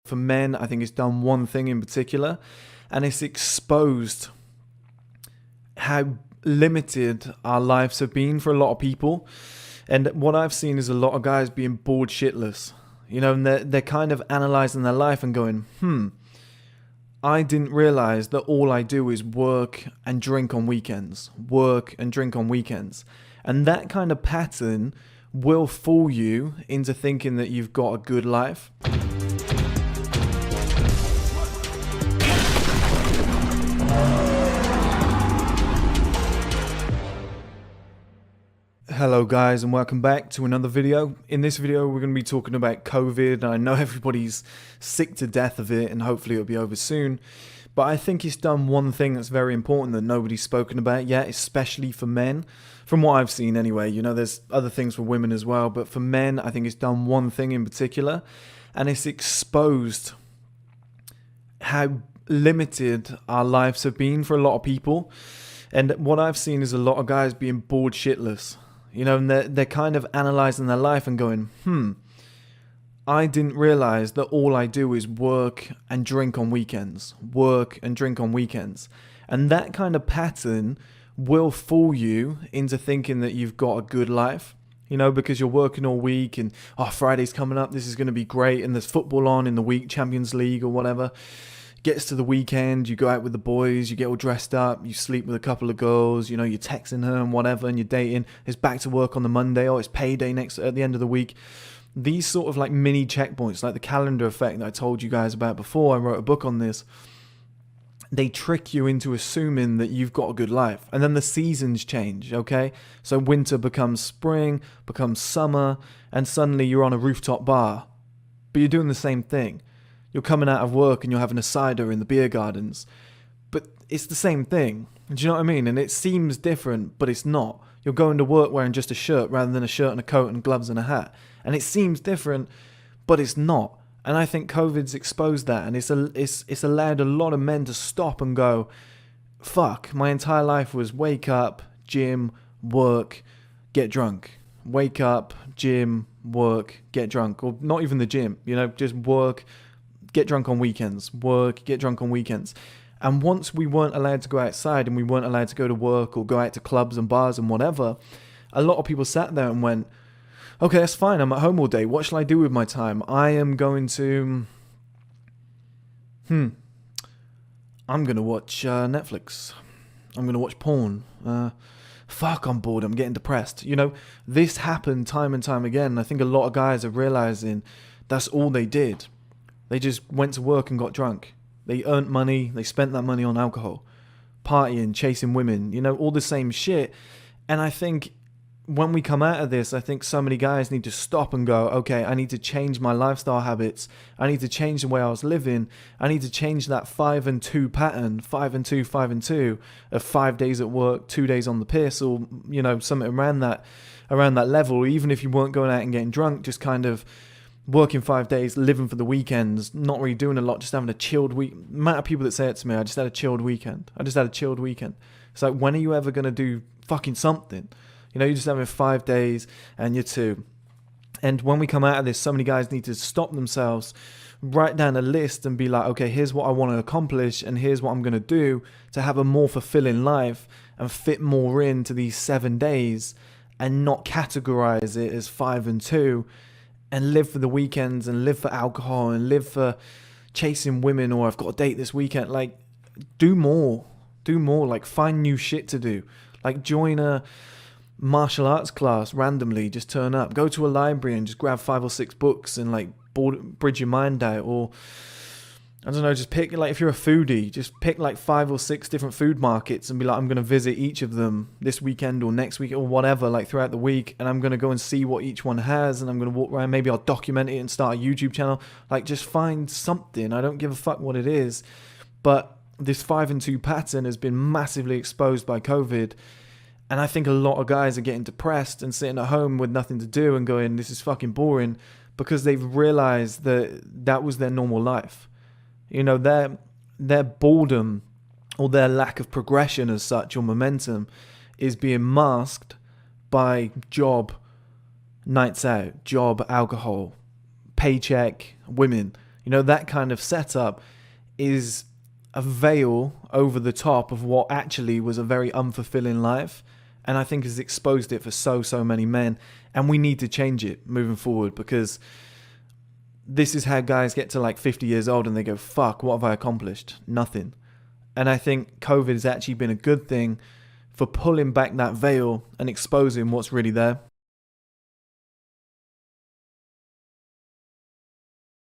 for men, I think it's done one thing in particular, and it's exposed how limited our lives have been for a lot of people. And what I've seen is a lot of guys being bored shitless, and they're kind of analysing their life and going, I didn't realise that all I do is work and drink on weekends. And that kind of pattern will fool you into thinking that you've got a good life. Hello guys, and welcome back to another video. In this video we're going to be talking about COVID. I know everybody's sick to death of it and hopefully it'll be over soon, but I think it's done one thing that's very important that nobody's spoken about yet, especially for men. From what I've seen anyway, there's other things for women as well, but for men I think it's done one thing in particular, and it's exposed how limited our lives have been for a lot of people. And what I've seen is a lot of guys being bored shitless. And they're kind of analysing their life and going, I didn't realise that all I do is work and drink on weekends. And that kind of pattern will fool you into thinking that you've got a good life, because you're working all week and, Friday's coming up, this is going to be great, and there's football on in the week, Champions League or whatever. Gets to the weekend, you go out with the boys, you get all dressed up, you sleep with a couple of girls, you're texting her and whatever, and you're dating. It's back to work on the Monday, it's payday at the end of the week. These sort of like mini checkpoints, like the calendar effect that I told you guys about before, I wrote a book on this. They trick you into assuming that you've got a good life. And then the seasons change, okay? So winter becomes spring, becomes summer, and suddenly you're on a rooftop bar. But you're doing the same thing. You're coming out of work and you're having a cider in the beer gardens. But it's the same thing. Do you know what I mean? And it seems different, but it's not. You're going to work wearing just a shirt rather than a shirt and a coat and gloves and a hat. And it seems different, but it's not. And I think COVID's exposed that, and it's allowed a lot of men to stop and go, fuck, my entire life was wake up, gym, work, get drunk. Wake up, gym, work, get drunk. Or not even the gym, just work, get drunk on weekends, work, get drunk on weekends. And once we weren't allowed to go outside and we weren't allowed to go to work or go out to clubs and bars and whatever, a lot of people sat there and went, okay, that's fine, I'm at home all day, what shall I do with my time? I am going to, I'm going to watch Netflix. I'm going to watch porn. Fuck, I'm bored, I'm getting depressed. This happened time and time again. I think a lot of guys are realizing that's all they did. They just went to work and got drunk. They earned money. They spent that money on alcohol, partying, chasing women, all the same shit. And I think when we come out of this, I think so many guys need to stop and go, okay, I need to change my lifestyle habits. I need to change the way I was living. I need to change that 5 and 2 pattern, 5 and 2, 5 and 2, of 5 days at work, 2 days on the piss, or, something around that level. Even if you weren't going out and getting drunk, just kind of working 5 days, living for the weekends, not really doing a lot, just having a chilled week. The amount of people that say it to me, I just had a chilled weekend. It's like, when are you ever going to do fucking something? You're just having 5 days and you're 2. And when we come out of this, so many guys need to stop themselves, write down a list and be like, okay, here's what I want to accomplish and here's what I'm going to do to have a more fulfilling life and fit more into these 7 days, and not categorize it as 5 and 2. And live for the weekends and live for alcohol and live for chasing women, or I've got a date this weekend. Like, do more, like find new shit to do. Like, join a martial arts class randomly, just turn up, go to a library and just grab 5 or 6 books and like bridge your mind out. Or I don't know, just pick, like, if you're a foodie, just pick like 5 or 6 different food markets and be like, I'm going to visit each of them this weekend or next week or whatever, like throughout the week, and I'm going to go and see what each one has, and I'm going to walk around, maybe I'll document it and start a YouTube channel. Like, just find something. I don't give a fuck what it is, but this 5 and 2 pattern has been massively exposed by COVID, and I think a lot of guys are getting depressed and sitting at home with nothing to do and going, this is fucking boring, because they've realized that that was their normal life. Their boredom or their lack of progression as such, or momentum, is being masked by job, nights out, job, alcohol, paycheck, women. You know, that kind of setup is a veil over the top of what actually was a very unfulfilling life, and I think has exposed it for so many men. And we need to change it moving forward, because this is how guys get to like 50 years old and they go, fuck, what have I accomplished? Nothing. And I think COVID has actually been a good thing for pulling back that veil and exposing what's really there.